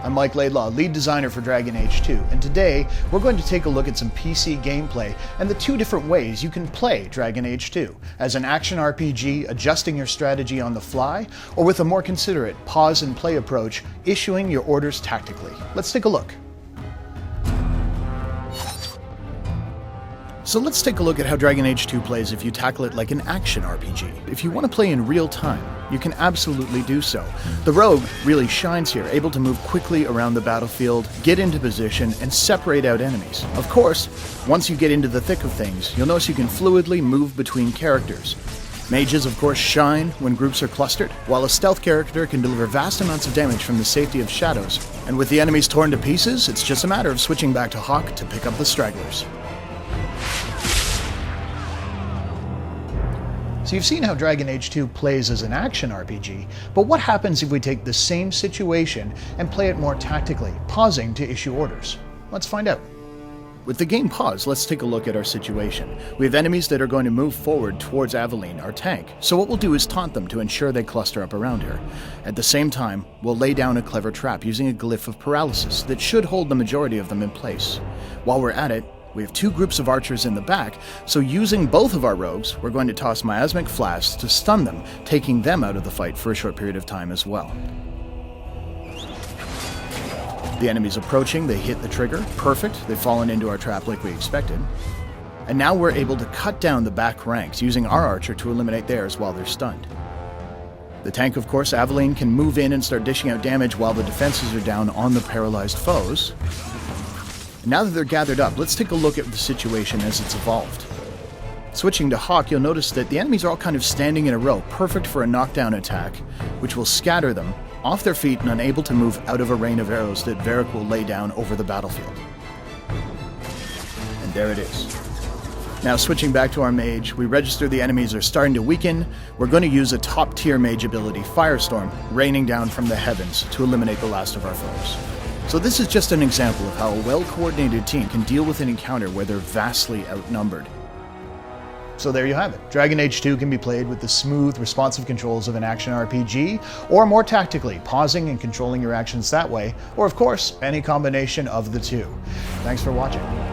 I'm Mike Laidlaw, lead designer for Dragon Age 2, and today we're going to take a look at some PC gameplay and the two different ways you can play Dragon Age 2, as an action RPG adjusting your strategy on the fly, or with a more considerate pause and play approach, issuing your orders tactically. Let's take a look. So let's take a look at how Dragon Age 2 plays if you tackle it like an action RPG. If you want to play in real time, you can absolutely do so. The Rogue really shines here, able to move quickly around the battlefield, get into position, and separate out enemies. Of course, once you get into the thick of things, you'll notice you can fluidly move between characters. Mages, of course, shine when groups are clustered, while a stealth character can deliver vast amounts of damage from the safety of shadows. And with the enemies torn to pieces, it's just a matter of switching back to Hawke to pick up the stragglers. So you've seen how Dragon Age 2 plays as an action RPG, but what happens if we take the same situation and play it more tactically, pausing to issue orders? Let's find out. With the game paused, let's take a look at our situation. We have enemies that are going to move forward towards Aveline, our tank, so what we'll do is taunt them to ensure they cluster up around her. At the same time, we'll lay down a clever trap using a glyph of paralysis that should hold the majority of them in place. While we're at it, we have two groups of archers in the back, so using both of our rogues, we're going to toss miasmic flasks to stun them, taking them out of the fight for a short period of time as well. The enemy's approaching, they hit the trigger, perfect, they've fallen into our trap like we expected. And now we're able to cut down the back ranks, using our archer to eliminate theirs while they're stunned. The tank, of course, Aveline, can move in and start dishing out damage while the defenses are down on the paralyzed foes. Now that they're gathered up, let's take a look at the situation as it's evolved. Switching to Hawke, you'll notice that the enemies are all kind of standing in a row, perfect for a knockdown attack, which will scatter them off their feet and unable to move out of a rain of arrows that Varric will lay down over the battlefield. And there it is. Now switching back to our mage, we register the enemies are starting to weaken. We're going to use a top-tier mage ability, Firestorm, raining down from the heavens to eliminate the last of our foes. So this is just an example of how a well-coordinated team can deal with an encounter where they're vastly outnumbered. So there you have it. Dragon Age 2 can be played with the smooth, responsive controls of an action RPG, or more tactically, pausing and controlling your actions that way, or of course, any combination of the two. Thanks for watching.